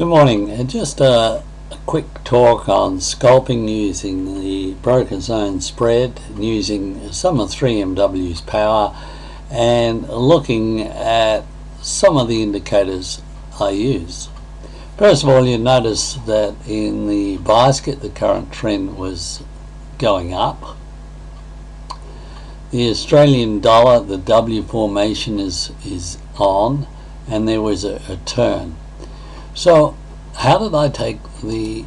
Good morning. Just a quick talk on scalping using the broker zone spread, using some of 3MW's power, and looking at some of the indicators I use. First of all, you notice that in the basket the current trend was going up. The Australian dollar, the W formation is on, and there was a turn. So how did I take the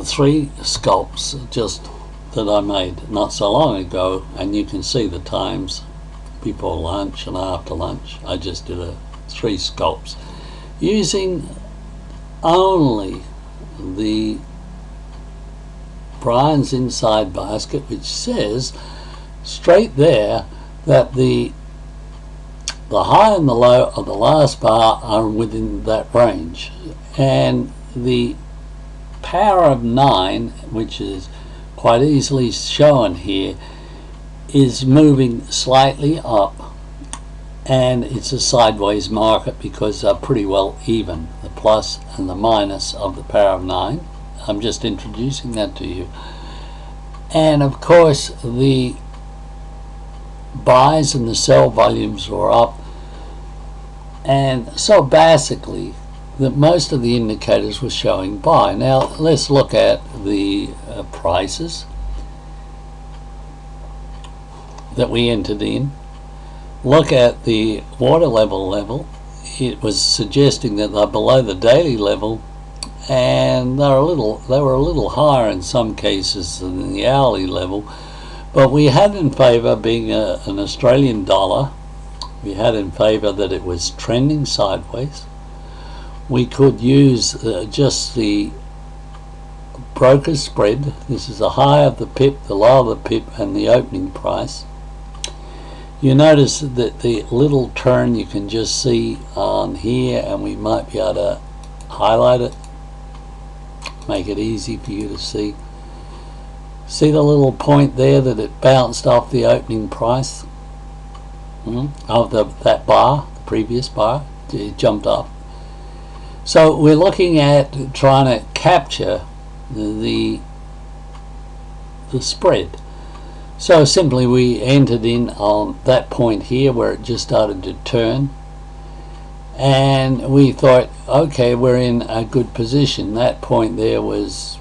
three scalps just that I made not so long ago, and you can see the times before lunch and after lunch. I just did three scalps using only the Brian's inside basket, which says straight there that the high and the low of the last bar are within that range, and the power of 9, which is quite easily shown here, is moving slightly up, and it's a sideways market because they're pretty well even, the plus and the minus of the power of 9. I'm just introducing that to you. And of course the buys and the sell volumes were up, and so basically that most of the indicators were showing buy. Now let's look at the prices that we entered in. Look at the water level. It was suggesting that they're below the daily level, and they were a little higher in some cases than the hourly level. But we had in favour, being an Australian dollar, we had in favour that it was trending sideways. We could use just the broker spread. This is the high of the pip, the low of the pip, and the opening price. You notice that the little turn you can just see on here, and we might be able to highlight it, make it easy for you to see. See the little point there that it bounced off the opening price of that bar, the previous bar. It jumped up. So we're looking at trying to capture the spread. So simply we entered in on that point here where it just started to turn, and we thought, okay, we're in a good position. That point there was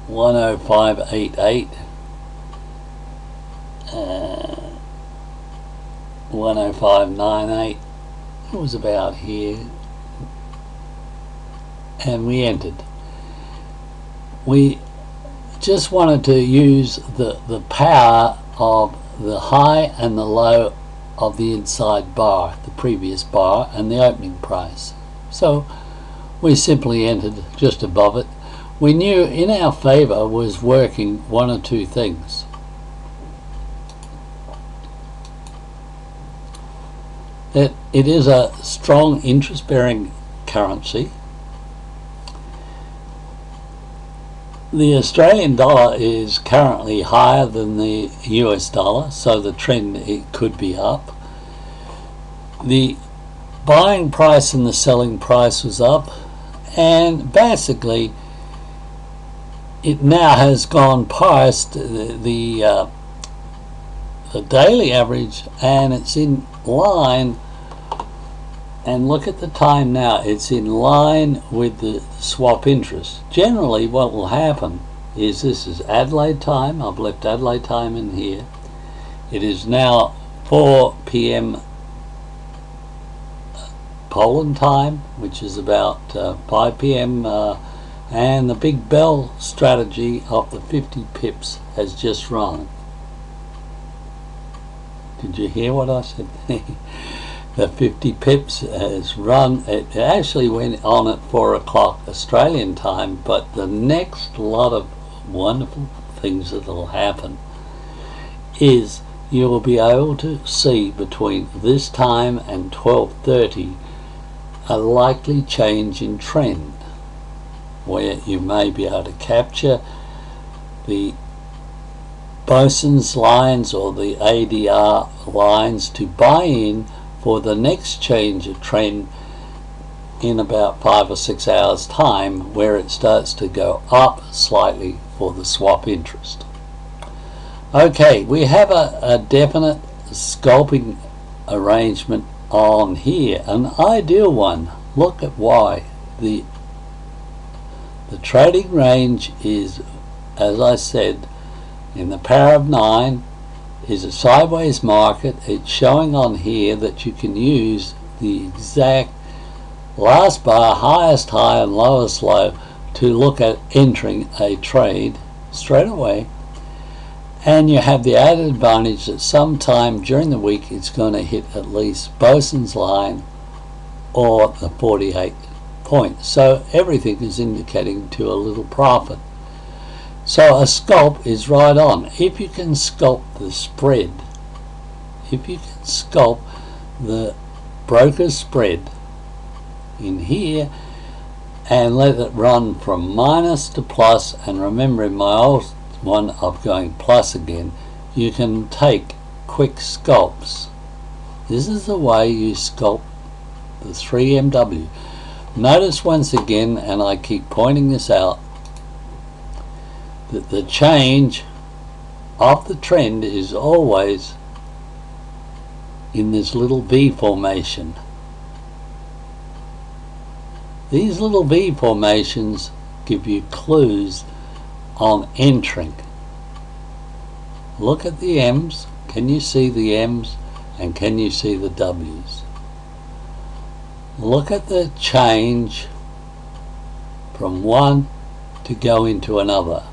105.88, 105.98. It was about here, and we entered. We just wanted to use the power of the high and the low of the inside bar, the previous bar, and the opening price. So we simply entered just above it. We knew in our favour was working one or two things. That it is a strong interest-bearing currency. The Australian dollar is currently higher than the US dollar, so the trend, it could be up. The buying price and the selling price was up, and basically it now has gone past the daily average, and it's in line. And look at the time now, it's in line with the swap interest. Generally what will happen is, this is Adelaide time. I've left Adelaide time in here. It is now 4 p.m. Poland time, which is about 5 p.m. And the big bell strategy of the 50 pips has just run. Did you hear what I said? The 50 pips has run. It actually went on at 4 o'clock Australian time, but the next lot of wonderful things that will happen is you will be able to see between this time and 12:30 a likely change in trend, where you may be able to capture the Bosun's lines or the ADR lines to buy in for the next change of trend in about 5 or 6 hours time, where it starts to go up slightly for the swap interest. Okay, we have a definite scalping arrangement on here, an ideal one. Look at why. The trading range is, as I said, in the power of 9, is a sideways market. It's showing on here that you can use the exact last bar, highest high and lowest low to look at entering a trade straight away. And you have the added advantage that sometime during the week it's going to hit at least Bosun's line or the 48 points. So everything is indicating to a little profit. So a scalp is right on. If you can scalp the spread, if you can scalp the broker spread in here and let it run from minus to plus, and remember in my old one of going plus again, you can take quick scalps. This is the way you scalp the 3MW. Notice once again, and I keep pointing this out, that the change of the trend is always in this little V formation. These little V formations give you clues on entering. Look at the M's. Can you see the M's? And can you see the W's? Look at the change from one to go into another.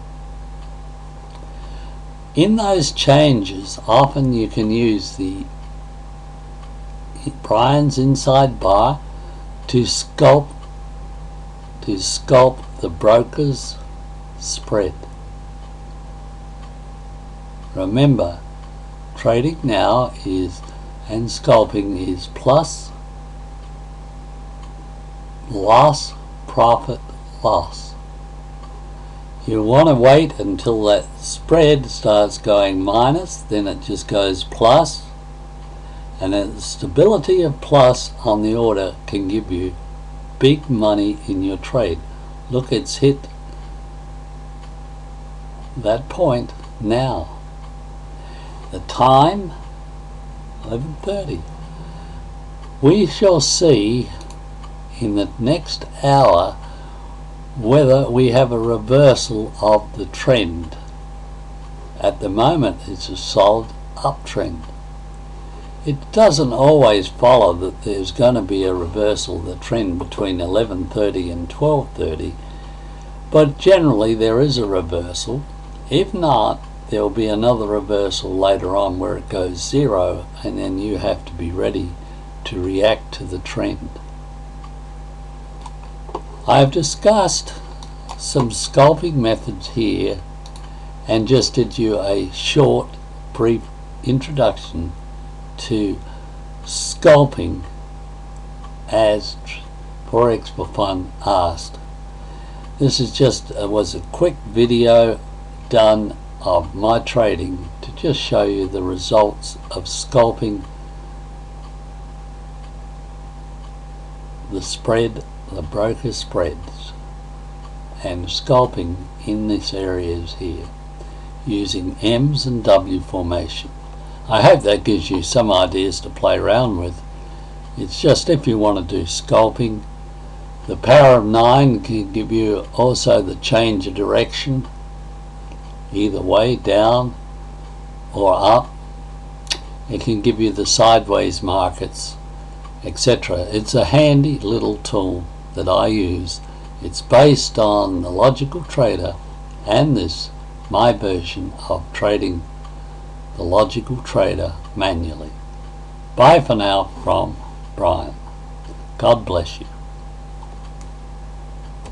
In those changes, often you can use the Brian's inside bar to sculpt the broker's spread. Remember, trading now is, and scalping is plus, loss, profit, loss. You want to wait until that spread starts going minus, then it just goes plus, and the stability of plus on the order can give you big money in your trade. Look, it's hit that point now. The time 11:30. We shall see in the next hour whether we have a reversal of the trend. At the moment it's a solid uptrend. It doesn't always follow that there's going to be a reversal of the trend between 11:30 and 12:30, but generally there is a reversal. If not, there will be another reversal later on where it goes zero, and then you have to be ready to react to the trend. I've discussed some scalping methods here and just did you a short, brief introduction to scalping as Forex for Fun asked. This is was a quick video done of my trading to just show you the results of scalping the spread, the broker spreads, and scalping in this areas here using M's and W formation. I hope that gives you some ideas to play around with. It's just if you want to do scalping, the power of 9 can give you also the change of direction, either way, down or up. It can give you the sideways markets, etc. It's a handy little tool that I use. It's based on the Logical Trader and this, my version of trading the Logical Trader manually. Bye for now from Brian. God bless you.